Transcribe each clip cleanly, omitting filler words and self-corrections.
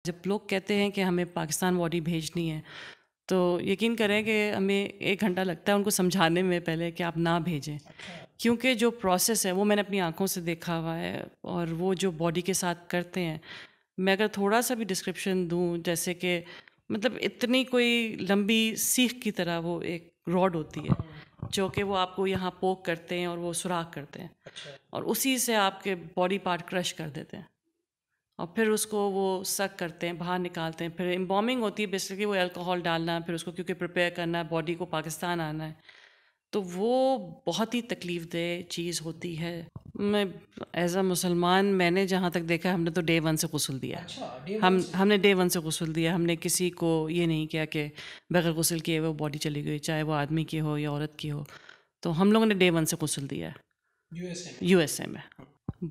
جب لوگ کہتے ہیں کہ ہمیں پاکستان باڈی بھیجنی ہے تو یقین کریں کہ ہمیں 1 گھنٹہ لگتا ہے ان کو سمجھانے میں پہلے کہ آپ نہ بھیجیں، کیونکہ جو پروسیس ہے وہ میں نے اپنی آنکھوں سے دیکھا ہوا ہے، اور وہ جو باڈی کے ساتھ کرتے ہیں، میں اگر تھوڑا سا بھی ڈسکرپشن دوں، جیسے کہ مطلب اتنی کوئی لمبی سیخ کی طرح وہ ایک راڈ ہوتی ہے جو کہ وہ آپ کو یہاں پوک کرتے ہیں اور وہ سوراخ کرتے ہیں، اور اسی سے آپ کے باڈی پارٹ کرش کر دیتے ہیں، اور پھر اس کو وہ سک کرتے ہیں، باہر نکالتے ہیں، پھر امبامنگ ہوتی ہے، بیسیکلی وہ الکوہول ڈالنا ہے، پھر اس کو کیونکہ پریپیئر کرنا ہے، باڈی کو پاکستان آنا ہے، تو وہ بہت ہی تکلیف دہ چیز ہوتی ہے۔ میں ایز اے مسلمان، میں نے جہاں تک دیکھا، ہم نے تو ڈے 1 سے غسل دیا ہے، ہم نے ڈے 1 سے غسل دیا، ہم نے کسی کو یہ نہیں کیا کہ بغیر غسل کیے وہ باڈی چلی گئی، چاہے وہ آدمی کی ہو یا عورت کی ہو، تو ہم لوگوں نے ڈے 1 سے غسل دیا ہے یو ایس اے میں۔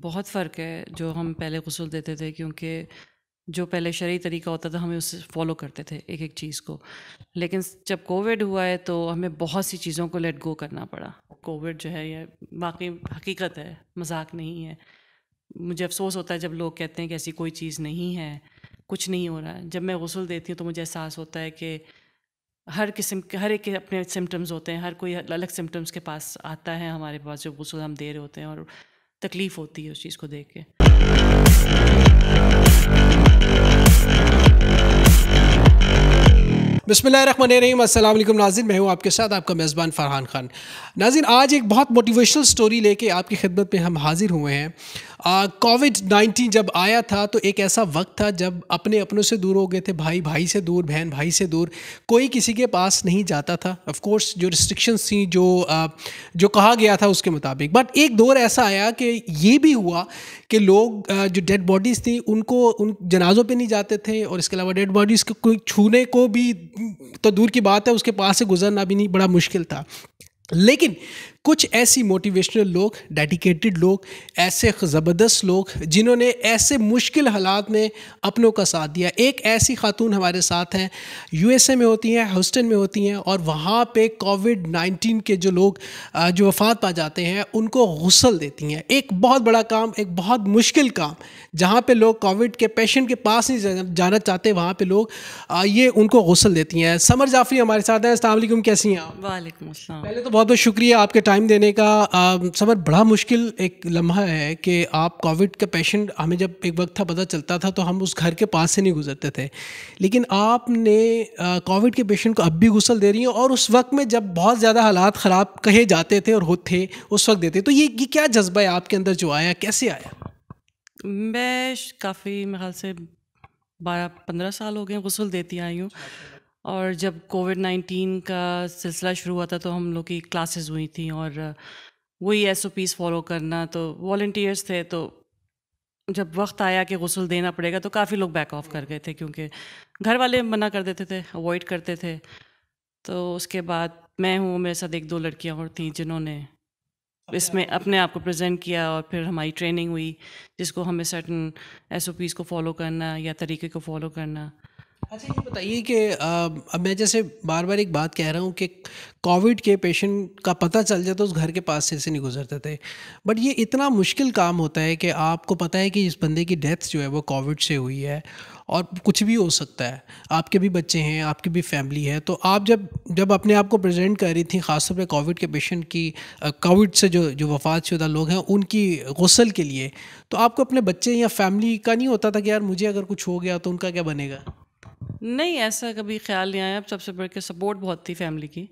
بہت فرق ہے جو ہم پہلے غسل دیتے تھے، کیونکہ جو پہلے شرعی طریقہ ہوتا تھا ہمیں اسے فالو کرتے تھے ایک ایک چیز کو، لیکن جب کووڈ ہوا ہے تو ہمیں بہت سی چیزوں کو لیٹ گو کرنا پڑا۔ کووڈ جو ہے یہ واقعی حقیقت ہے، مذاق نہیں ہے۔ مجھے افسوس ہوتا ہے جب لوگ کہتے ہیں کہ ایسی کوئی چیز نہیں ہے، کچھ نہیں ہو رہا ہے۔ جب میں غسل دیتی ہوں تو مجھے احساس ہوتا ہے کہ ہر قسم کے، ہر ایک کے اپنے سمٹمز ہوتے ہیں، ہر کوئی الگ سمٹمز کے پاس آتا ہے ہمارے پاس جو غسل ہم دے رہے ہوتے ہیں، اور تکلیف ہوتی ہے اس چیز کو دیکھ کے۔ بسم اللہ الرحمن الرحیم۔ السلام علیکم ناظرین، میں ہوں آپ کے ساتھ آپ کا میزبان فرحان خان۔ ناظرین، آج ایک بہت موٹیویشنل سٹوری لے کے آپ کی خدمت میں ہم حاضر ہوئے ہیں۔ کووڈ-19 جب آیا تھا تو ایک ایسا وقت تھا جب اپنے اپنوں سے دور ہو گئے تھے، بھائی بھائی سے دور، بہن بھائی سے دور، کوئی کسی کے پاس نہیں جاتا تھا۔ آف کورس جو ریسٹرکشنس تھیں، جو کہا گیا تھا اس کے مطابق، بٹ ایک دور ایسا آیا کہ یہ بھی ہوا کہ لوگ جو ڈیڈ باڈیز تھیں ان جنازوں پہ نہیں جاتے تھے، اور اس کے علاوہ ڈیڈ باڈیز کو کوئی چھونے کو بھی تو دور کی بات ہے، اس کے پاس سے گزرنا بھی نہیں، بڑا مشکل تھا۔ لیکن کچھ ایسی موٹیویشنل لوگ، ڈیڈیکیٹڈ لوگ، ایسے زبردست لوگ جنہوں نے ایسے مشکل حالات میں اپنوں کا ساتھ دیا۔ ایک ایسی خاتون ہمارے ساتھ ہیں، یو ایس اے میں ہوتی ہیں، ہیوسٹن میں ہوتی ہیں، اور وہاں پہ کووڈ-19 کے جو لوگ جو وفات پا جاتے ہیں ان کو غسل دیتی ہیں۔ ایک بہت بڑا کام، ایک بہت مشکل کام، جہاں پہ لوگ کووڈ کے پیشنٹ کے پاس نہیں جانا چاہتے، وہاں پہ لوگ یہ ان کو غسل دیتی ہیں۔ سمر جعفری ہمارے ساتھ ہیں۔ السلام علیکم، کیسی ہیں آپ؟ وعلیکم السلام۔ پہلے تو بہت بہت شکریہ آپ کے ٹائم دینے کا۔ سمر، بڑا مشکل ایک لمحہ ہے کہ آپ کووڈ کا پیشنٹ، ہمیں جب ایک وقت تھا پتہ چلتا تھا تو ہم اس گھر کے پاس سے نہیں گزرتے تھے، لیکن آپ نے کووڈ کے پیشنٹ کو اب بھی غسل دے رہی ہیں، اور اس وقت میں جب بہت زیادہ حالات خراب کہے جاتے تھے اور تھے اس وقت دیتے، تو یہ کیا جذبہ ہے آپ کے اندر جو آیا، کیسے آیا؟ میں کافی، میرے خیال سے 12-15 سال ہو گئے غسل دیتی آئی ہوں، اور جب کووڈ-19 کا سلسلہ شروع ہوا تھا تو ہم لوگ کی کلاسز ہوئی تھیں، اور وہی SOPs فالو کرنا، تو والنٹیئرس تھے، تو جب وقت آیا کہ غسل دینا پڑے گا تو کافی لوگ بیک آف کر گئے تھے، کیونکہ گھر والے منع کر دیتے تھے، اوائڈ کرتے تھے۔ تو اس کے بعد میں ہوں، میرے ساتھ 1-2 لڑکیاں اور تھیں جنہوں نے اس میں اپنے آپ کو پریزنٹ کیا، اور پھر ہماری ٹریننگ ہوئی جس کو ہمیں سرٹن SOPs کو فالو کرنا یا طریقے کو فالو کرنا۔ اچھا، یہ بتائیے کہ اب میں جیسے بار بار ایک بات کہہ رہا ہوں کہ کووڈ کے پیشنٹ کا پتہ چل جائے تو اس گھر کے پاس سے نہیں گزرتے تھے، بٹ یہ اتنا مشکل کام ہوتا ہے کہ آپ کو پتہ ہے کہ اس بندے کی ڈیتھ جو ہے وہ کووڈ سے ہوئی ہے، اور کچھ بھی ہو سکتا ہے، آپ کے بھی بچے ہیں، آپ کی بھی فیملی ہے، تو آپ جب اپنے آپ کو پریزنٹ کر رہی تھیں، خاص طور پہ کووڈ کے پیشنٹ کی، کووڈ سے جو وفات شدہ لوگ ہیں ان کی غسل کے لیے، تو آپ کو اپنے بچے یا فیملی کا نہیں ہوتا تھا کہ یار مجھے اگر کچھ ہو گیا تو ان کا کیا بنے گا؟ نہیں، ایسا کبھی خیال نہیں آیا۔ سب سے بڑھ کے سپورٹ بہت تھی فیملی کی،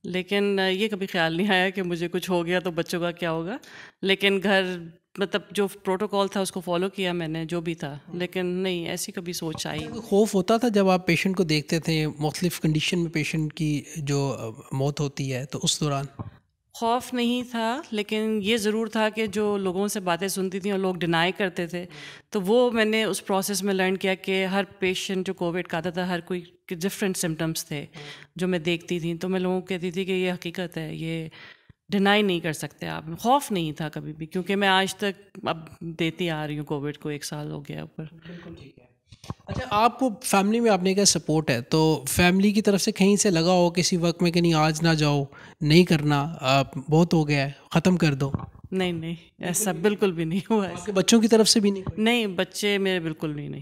لیکن یہ کبھی خیال نہیں آیا کہ مجھے کچھ ہو گیا تو بچوں کا کیا ہوگا۔ لیکن گھر، مطلب جو پروٹوکول تھا اس کو فالو کیا میں نے، جو بھی تھا، لیکن نہیں ایسی کبھی سوچ آئی۔ کوئی خوف ہوتا تھا جب آپ پیشنٹ کو دیکھتے تھے، مختلف کنڈیشن میں پیشنٹ کی جو موت ہوتی ہے، تو اس دوران؟ خوف نہیں تھا، لیکن یہ ضرور تھا کہ جو لوگوں سے باتیں سنتی تھیں اور لوگ ڈینائی کرتے تھے، تو وہ میں نے اس پروسیس میں لرن کیا کہ ہر پیشنٹ جو کووڈ کا آتا تھا، ہر کوئی کے ڈفرینٹ سمٹمس تھے جو میں دیکھتی تھی، تو میں لوگوں کو کہتی تھی کہ یہ حقیقت ہے، یہ ڈینائی نہیں کر سکتے آپ۔ خوف نہیں تھا کبھی بھی، کیونکہ میں آج تک اب دیتی آ رہی ہوں، کووڈ کو 1 سال ہو گیا اوپر۔ بالکل ٹھیک ہے۔ اچھا، آپ کو فیملی میں آپ نے کیا سپورٹ ہے، تو فیملی کی طرف سے کہیں سے لگا ہو کسی وقت میں کہ نہیں آج نہ جاؤ، نہیں کرنا، بہت ہو گیا ہے، ختم کر دو؟ نہیں، ایسا بالکل بھی نہیں ہوا آپ ایسا۔ کے بچوں کی طرف سے بھی نہیں؟ نہیں، بچے میرے بالکل بھی نہیں،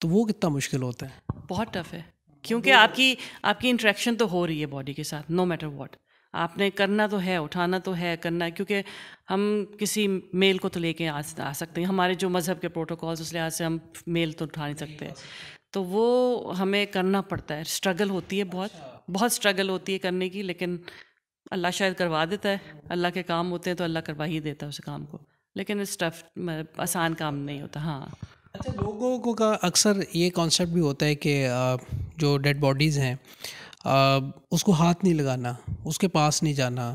تو وہ کتنا مشکل ہوتا ہے؟ بہت ٹف ہے، کیونکہ آپ کی انٹریکشن تو ہو رہی ہے باڈی کے ساتھ، نو میٹر واٹ. آپ نے کرنا تو ہے، اٹھانا تو ہے، کرنا ہے، کیونکہ ہم کسی میل کو تو لے کے آ سکتے ہیں، ہمارے جو مذہب کے پروٹوکالس اس لحاظ سے ہم میل تو اٹھا نہیں سکتے، تو وہ ہمیں کرنا پڑتا ہے. اسٹرگل ہوتی ہے، بہت اسٹرگل ہوتی ہے کرنے کی، لیکن اللہ شاید کروا دیتا ہے. اللہ کے کام ہوتے ہیں تو اللہ کروا ہی دیتا ہے اس کام کو، لیکن اس ٹف آسان کام نہیں ہوتا. ہاں. اچھا، لوگوں کو کا اکثر یہ کانسیپٹ بھی ہوتا ہے کہ جو ڈیڈ باڈیز ہیں اس کو ہاتھ نہیں لگانا، اس کے پاس نہیں جانا،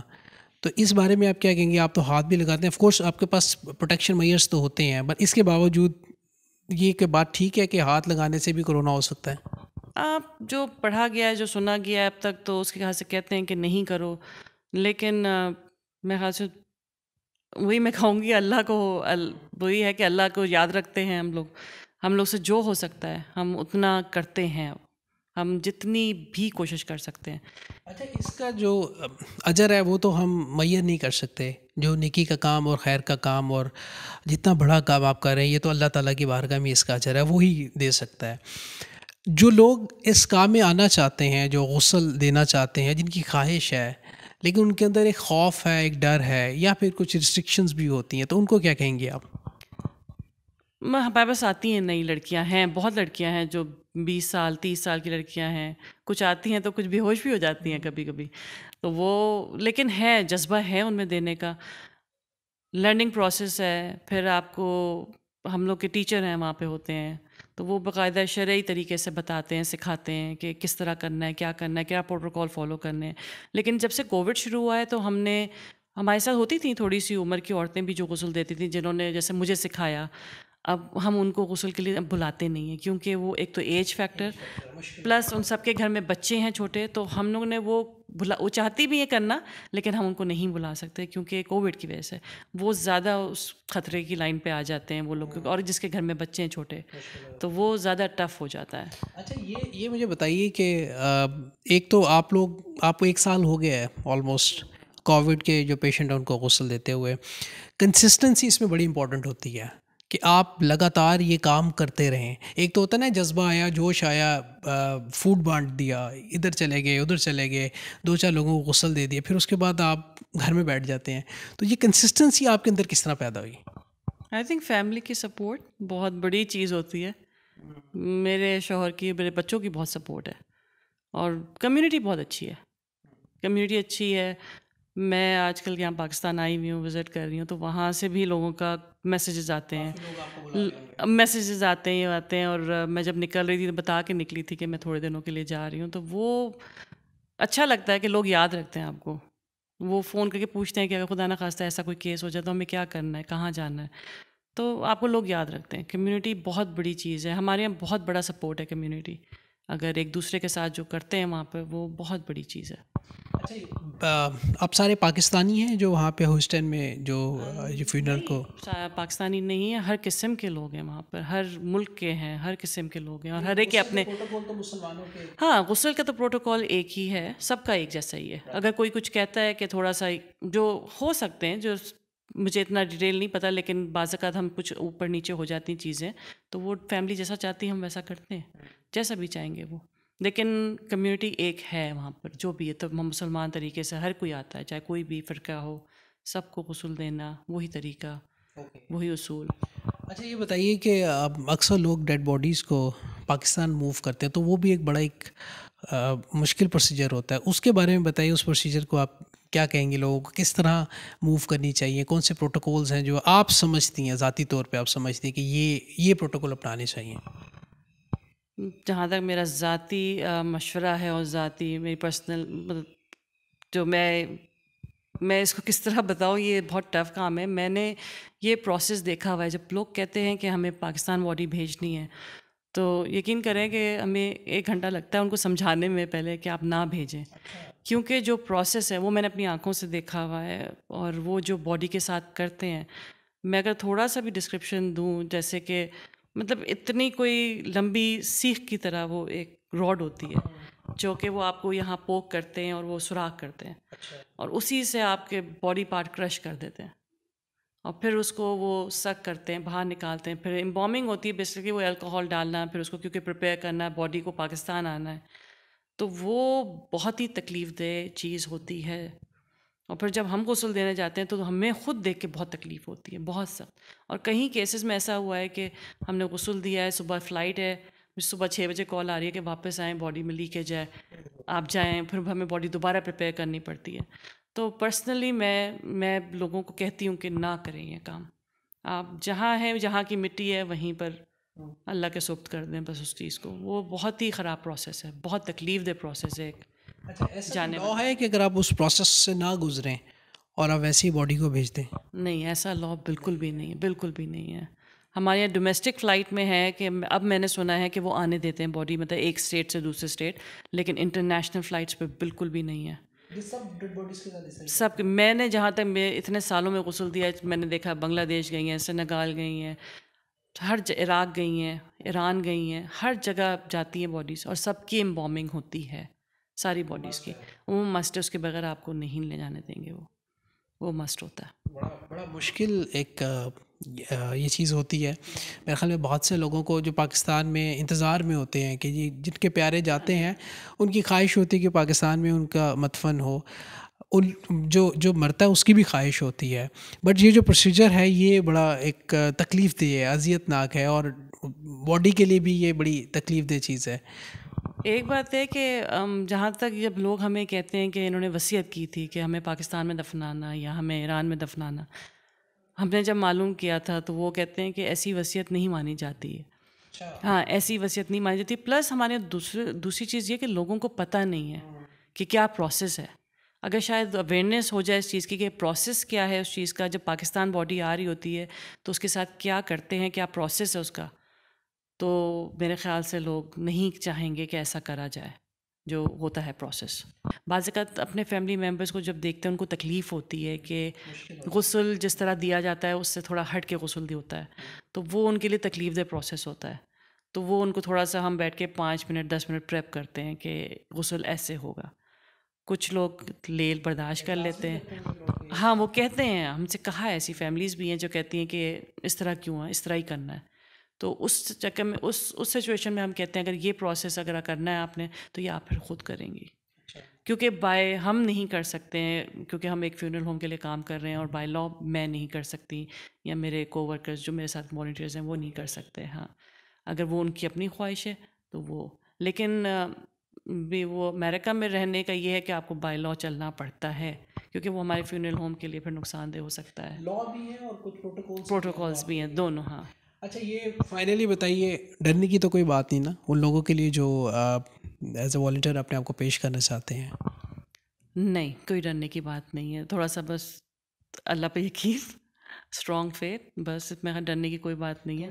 تو اس بارے میں آپ کیا کہیں گے؟ آپ تو ہاتھ بھی لگاتے ہیں، آف کورس آپ کے پاس پروٹیکشن میئرس تو ہوتے ہیں، بٹ اس کے باوجود یہ کہ بات ٹھیک ہے کہ ہاتھ لگانے سے بھی کرونا ہو سکتا ہے؟ آپ جو پڑھا گیا ہے، جو سنا گیا ہے اب تک، تو اس کے خیال سے کہتے ہیں کہ نہیں کرو، لیکن میرے خیال سے وہی میں کہوں گی، اللہ کو وہی ہے کہ اللہ کو یاد رکھتے ہیں ہم لوگ سے جو ہو سکتا ہے ہم اتنا کرتے ہیں، ہم جتنی بھی کوشش کر سکتے ہیں. اچھا، اس کا جو اجر ہے وہ تو ہم معین نہیں کر سکتے، جو نیکی کا کام اور خیر کا کام اور جتنا بڑا کام آپ کر رہے ہیں، یہ تو اللہ تعالیٰ کی بارگاہ میں اس کا اجر ہے، وہی دے سکتا ہے. جو لوگ اس کام میں آنا چاہتے ہیں، جو غسل دینا چاہتے ہیں، جن کی خواہش ہے لیکن ان کے اندر ایک خوف ہے، ایک ڈر ہے، یا پھر کچھ ریسٹرکشنز بھی ہوتی ہیں، تو ان کو کیا کہیں گے آپ؟ ہمارے پاس آتی ہیں نئی لڑکیاں ہیں، بہت لڑکیاں ہیں جو 20 سال 30 سال کی لڑکیاں ہیں، کچھ آتی ہیں تو کچھ بے ہوش بھی ہو جاتی ہیں کبھی کبھی، تو وہ لیکن ہے جذبہ ہے ان میں دینے کا. لرننگ پروسیس ہے. پھر آپ کو ہم لوگ کے ٹیچر ہیں وہاں پہ ہوتے ہیں، تو وہ باقاعدہ شرعی طریقے سے بتاتے ہیں، سکھاتے ہیں کہ کس طرح کرنا ہے، کیا پروٹوکول فالو کرنے ہیں. لیکن جب سے کووڈ شروع ہوا ہے تو ہمارے ساتھ ہوتی تھیں تھوڑی سی عمر کی عورتیں بھی جو غسل دیتی تھیں، جنہوں نے جیسے مجھے سکھایا. اب ہم ان کو غسل کے لیے اب بلاتے نہیں ہیں، کیونکہ وہ ایک تو ایج فیکٹر، پلس ان سب کے گھر میں بچے ہیں چھوٹے، تو ہم لوگوں نے وہ چاہتی بھی ہے کرنا، لیکن ہم ان کو نہیں بلا سکتے کیونکہ کووڈ کی وجہ سے وہ زیادہ اس خطرے کی لائن پہ آ جاتے ہیں وہ لوگ، اور جس کے گھر میں بچے ہیں چھوٹے، تو وہ زیادہ ٹف ہو جاتا ہے. اچھا، یہ مجھے بتائیے کہ ایک تو آپ کو 1 سال ہو گیا ہے آلموسٹ کووڈ کے جو پیشنٹ ہیں ان کو غسل دیتے ہوئے. کنسسٹنسی اس میں بڑی امپورٹنٹ ہوتی ہے کہ آپ لگاتار یہ کام کرتے رہیں. ایک تو ہوتا ہے نا، جذبہ آیا، جوش آیا، فوڈ بانٹ دیا، ادھر چلے گئے ادھر چلے گئے، 2 4 لوگوں کو غسل دے دیا، پھر اس کے بعد آپ گھر میں بیٹھ جاتے ہیں. تو یہ کنسسٹنسی آپ کے اندر کس طرح پیدا ہوئی؟ آئی تھنک فیملی کی سپورٹ بہت بڑی چیز ہوتی ہے. میرے شوہر کی، میرے بچوں کی بہت سپورٹ ہے، اور کمیونٹی بہت اچھی ہے. کمیونٹی اچھی ہے. میں آج کل یہاں پاکستان آئی ہوئی ہوں، وزٹ کر رہی ہوں، تو وہاں سے بھی لوگوں کا میسیجز آتے ہیں، یہ آتے ہیں. اور میں جب نکل رہی تھی تو بتا کے نکلی تھی کہ میں تھوڑے دنوں کے لیے جا رہی ہوں، تو وہ اچھا لگتا ہے کہ لوگ یاد رکھتے ہیں آپ کو. وہ فون کر کے پوچھتے ہیں کہ اگر خدا نہ خواستہ ایسا کوئی کیس ہو جائے تو ہمیں کیا کرنا ہے، کہاں جانا ہے، تو آپ کو لوگ یاد رکھتے ہیں. کمیونٹی بہت بڑی چیز ہے. ہمارے یہاں بہت بڑا سپورٹ ہے کمیونٹی. اگر ایک دوسرے کے ساتھ جو کرتے ہیں وہاں پہ، وہ بہت بڑی چیز ہے. آپ سارے پاکستانی ہیں جو وہاں پہ ہاسٹل میں جو فیونرل کو؟ پاکستانی نہیں ہے، ہر قسم کے لوگ ہیں وہاں پر، ہر ملک کے ہیں، ہر قسم کے لوگ ہیں، اور ہر ایک کے اپنے. ہاں، غسل کا تو پروٹوکول ایک ہی ہے، سب کا ایک جیسا ہی ہے. اگر کوئی کچھ کہتا ہے کہ تھوڑا سا جو ہو سکتے ہیں، جو مجھے اتنا ڈیٹیل نہیں پتہ، لیکن بعض اوقات ہم کچھ اوپر نیچے ہو جاتی ہیں چیزیں، تو وہ فیملی جیسا چاہتی ہے ہم ویسا کرتے ہیں، جیسا بھی چاہیں گے وہ. لیکن کمیونٹی ایک ہے وہاں پر جو بھی ہے، تو مسلمان طریقے سے ہر کوئی آتا ہے، چاہے کوئی بھی فرقہ ہو، سب کو غسل دینا، وہی طریقہ، وہی اصول. اچھا، یہ بتائیے کہ اکثر لوگ ڈیڈ باڈیز کو پاکستان موو کرتے ہیں، تو وہ بھی ایک بڑا مشکل پروسیجر ہوتا ہے. اس کے بارے میں بتائیے، اس پروسیجر کو آپ کیا کہیں گے؟ لوگوں کو کس طرح موو کرنی چاہیے؟ کون سے پروٹوکولز ہیں جو آپ سمجھتی ہیں، ذاتی طور پہ آپ سمجھتی ہیں کہ یہ پروٹوکول اپنانے چاہیے؟ جہاں تک میرا ذاتی مشورہ ہے، اور ذاتی میری پرسنل جو میں اس کو کس طرح بتاؤں، یہ بہت ٹف کام ہے. میں نے یہ پروسیس دیکھا ہوا ہے. جب لوگ کہتے ہیں کہ ہمیں پاکستان باڈی بھیجنی ہے، تو یقین کریں کہ ہمیں 1 گھنٹہ لگتا ہے ان کو سمجھانے میں پہلے کہ آپ نہ بھیجیں، کیونکہ جو پروسیس ہے وہ میں نے اپنی آنکھوں سے دیکھا ہوا ہے. اور وہ جو باڈی کے ساتھ کرتے ہیں، میں اگر تھوڑا سا بھی ڈسکرپشن دوں، جیسے کہ مطلب اتنی کوئی لمبی سیخ کی طرح وہ ایک راڈ ہوتی ہے، جو کہ وہ آپ کو یہاں پوک کرتے ہیں اور وہ سوراخ کرتے ہیں، اور اسی سے آپ کے باڈی پارٹ کرش کر دیتے ہیں. اور پھر اس کو وہ سک کرتے ہیں، باہر نکالتے ہیں. پھر امبامنگ ہوتی ہے بیسیکلی وہ الکوہول ڈالنا ہے، پھر اس کو کیونکہ پریپیئر کرنا ہے، باڈی کو پاکستان آنا ہے. تو وہ بہت ہی تکلیف دہ چیز ہوتی ہے. اور پھر جب ہم غسل دینے جاتے ہیں تو ہمیں خود دیکھ کے بہت تکلیف ہوتی ہے، بہت سخت. اور کہیں کیسز میں ایسا ہوا ہے کہ ہم نے غسل دیا ہے، صبح فلائٹ ہے، صبح 6 بجے کال آ رہی ہے کہ واپس آئیں، باڈی میں لیکیج ہے، آپ جائیں، پھر ہمیں باڈی دوبارہ پریپیئر کرنی پڑتی ہے. تو پرسنلی میں لوگوں کو کہتی ہوں کہ نہ کریں یہ کام. آپ جہاں ہیں، جہاں کی مٹی ہے وہیں پر اللہ کے سپرد کر دیں بس اس چیز کو. وہ بہت ہی خراب پروسیس ہے، بہت تکلیف دہ پروسیس ہے. ایک اچھا ایسا لا ہے کہ اگر آپ اس پروسیس سے نہ گزریں اور آپ ویسی باڈی کو بھیج دیں؟ نہیں، ایسا لا بالکل بھی نہیں ہے، بالکل بھی نہیں ہے. ہمارے یہاں ڈومیسٹک فلائٹ میں ہے کہ اب میں نے سنا ہے کہ وہ آنے دیتے ہیں باڈی، مطلب ایک اسٹیٹ سے دوسرے اسٹیٹ، لیکن انٹرنیشنل فلائٹس پہ بالکل بھی نہیں ہے. سب میں نے جہاں تک میں اتنے سالوں میں غسل دیا میں نے دیکھا، بنگلہ دیش گئی ہیں، سینیگال گئی ہیں، عراق گئی ہیں، ایران گئی ہیں، ہر جگہ جاتی ہیں باڈیز اور سب کی امبامنگ ہوتی ہے، ساری باڈیز کی. وہ مسٹ ہے، اس کے بغیر آپ کو نہیں لے جانے دیں گے. وہ مسٹ ہوتا ہے. بڑا مشکل ایک یہ چیز ہوتی ہے. میرے خیال میں بہت سے لوگوں کو جو پاکستان میں انتظار میں ہوتے ہیں کہ یہ جن کے پیارے جاتے ہیں، ان کی خواہش ہوتی ہے کہ پاکستان میں ان کا مدفن ہو. ان جو مرتا ہے اس کی بھی خواہش ہوتی ہے. بٹ یہ جو پروسیجر ہے یہ بڑا ایک تکلیف دہ ہے، اذیت ناک ہے، اور باڈی کے لیے بھی یہ بڑی تکلیف دہ چیز ہے. ایک بات ہے کہ جہاں تک جب لوگ ہمیں کہتے ہیں کہ انہوں نے وصیت کی تھی کہ ہمیں پاکستان میں دفنانا یا ہمیں ایران میں دفنانا، ہم نے جب معلوم کیا تھا تو وہ کہتے ہیں کہ ایسی وصیت نہیں مانی جاتی ہے. ہاں، ایسی وصیت نہیں مانی جاتی. پلس ہمارے دوسری چیز یہ کہ لوگوں کو پتہ نہیں ہے کہ کیا پروسیس ہے. اگر شاید اویئرنیس ہو جائے اس چیز کی کہ پروسیس کیا ہے اس چیز کا، جب پاکستان باڈی آ رہی ہوتی ہے تو اس کے ساتھ کیا کرتے ہیں، کیا پروسیس ہے اس کا، تو میرے خیال سے لوگ نہیں چاہیں گے کہ ایسا کرا جائے جو ہوتا ہے پروسیس. بعض اوقات اپنے فیملی ممبرس کو جب دیکھتے ہیں ان کو تکلیف ہوتی ہے کہ غسل جس طرح دیا جاتا ہے اس سے تھوڑا ہٹ کے غسل ہوتا ہے، تو وہ ان کے لیے تکلیف دہ پروسیس ہوتا ہے. تو وہ ان کو تھوڑا سا ہم بیٹھ کے 5 منٹ 10 منٹ پریپ کرتے ہیں کہ غسل ایسے ہوگا. کچھ لوگ لیل برداشت کر لیتے ہیں. ہاں، وہ کہتے ہیں، ہم سے کہا ہے، ایسی فیملیز بھی ہیں جو کہتی ہیں کہ اس طرح کیوں ہے، اس طرح ہی کرنا ہے. تو اس چکر میں اس سچویشن میں ہم کہتے ہیں اگر یہ پروسیس اگر کرنا ہے آپ نے تو یہ آپ پھر خود کریں گی، کیونکہ بائی ہم نہیں کر سکتے ہیں، کیونکہ ہم ایک فیونرل ہوم کے لیے کام کر رہے ہیں اور بائی لا میں نہیں کر سکتی یا میرے کو ورکرز جو میرے ساتھ والنٹیئرز ہیں وہ نہیں کر سکتے. ہاں، اگر وہ ان کی اپنی خواہش ہے تو وہ، لیکن بھی وہ امریکہ میں رہنے کا یہ ہے کہ آپ کو بائی لا چلنا پڑتا ہے، کیونکہ وہ ہمارے فیونرل ہوم کے لیے پھر نقصان دہ ہو سکتا ہے. لا بھی ہے اور کچھ پروٹوکولس بھی ہیں، دونوں. ہاں. اچھا یہ فائنلی بتائیے، ڈرنے کی تو کوئی بات نہیں نا ان لوگوں کے لیے جو ایز اے والنٹیئر اپنے آپ کو پیش کرنا چاہتے ہیں؟ نہیں، کوئی ڈرنے کی بات نہیں ہے. تھوڑا سا بس اللہ پہ یقین، اسٹرانگ فیتھ، بس میں ڈرنے کی کوئی بات نہیں ہے.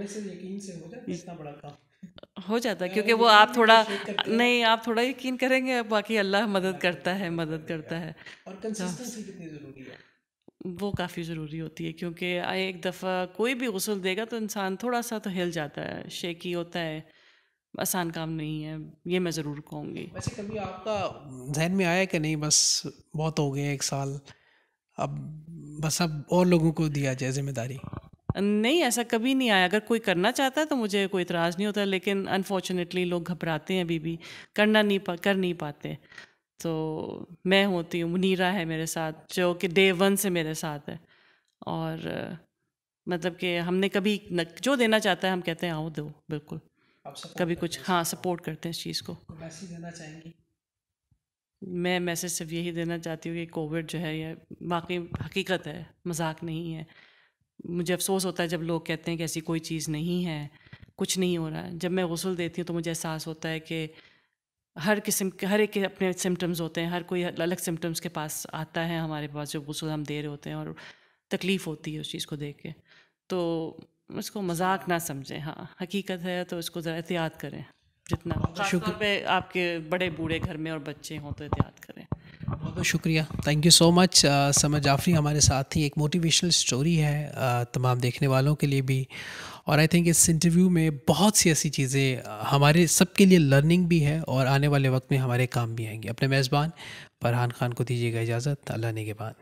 ہو جاتا ہے کیونکہ وہ آپ تھوڑا نہیں، آپ تھوڑا یقین کریں گے، باقی اللہ مدد کرتا ہے، مدد کرتا ہے. اور کنسسٹنسی کتنی ضروری ہے؟ وہ کافی ضروری ہوتی ہے، کیونکہ ایک دفعہ کوئی بھی غسل دے گا تو انسان تھوڑا سا تو ہل جاتا ہے، شیکی ہوتا ہے. آسان کام نہیں ہے، یہ میں ضرور کہوں گی. ویسے کبھی آپ کا ذہن میں آیا کہ نہیں بس بہت ہو گئے 1 سال، اب بس اب اور لوگوں کو دیا جائے ذمہ داری؟ نہیں، ایسا کبھی نہیں آیا. اگر کوئی کرنا چاہتا ہے تو مجھے کوئی اعتراض نہیں ہوتا، لیکن انفارچونیٹلی لوگ گھبراتے ہیں، ابھی بھی کر نہیں پاتے. تو میں ہوتی ہوں، منیرہ ہے میرے ساتھ جو کہ ڈے 1 سے میرے ساتھ ہے، اور مطلب کہ ہم نے کبھی جو دینا چاہتا ہے ہم کہتے ہیں آؤ دو، بالکل. کبھی کچھ، ہاں، سپورٹ کرتے ہیں اس چیز کو. میسیج دینا چاہیں گی؟ میں میسیج صرف یہی دینا چاہتی ہوں کہ کووڈ جو ہے یہ واقعی حقیقت ہے، مذاق نہیں ہے. مجھے افسوس ہوتا ہے جب لوگ کہتے ہیں کہ ایسی کوئی چیز نہیں ہے، کچھ نہیں ہو رہا ہے. جب میں غسل دیتی ہوں تو مجھے احساس ہوتا ہے کہ ہر ایک کے اپنے سمٹمز ہوتے ہیں، ہر کوئی الگ سمٹمز کے پاس آتا ہے ہمارے پاس جو غسل ہم دے رہے ہوتے ہیں، اور تکلیف ہوتی ہے اس چیز کو دیکھ کے. تو اس کو مذاق نہ سمجھیں، ہاں حقیقت ہے، تو اس کو ذرا احتیاط کریں جتنا، خاص طور پہ آپ کے بڑے بوڑھے گھر میں اور بچے ہوں تو احتیاط کریں. بہت بہت شکریہ، تھینک یو سو مچ. سمر جعفری ہمارے ساتھ تھی. ایک موٹیویشنل اسٹوری ہے تمام دیکھنے والوں کے لیے بھی، اور آئی تھنک اس انٹرویو میں بہت سی ایسی چیزیں ہمارے سب کے لیے لرننگ بھی ہے اور آنے والے وقت میں ہمارے کام بھی آئیں گے. اپنے میزبان فرحان خان کو دیجیے گا اجازت. اللہ نگہبان.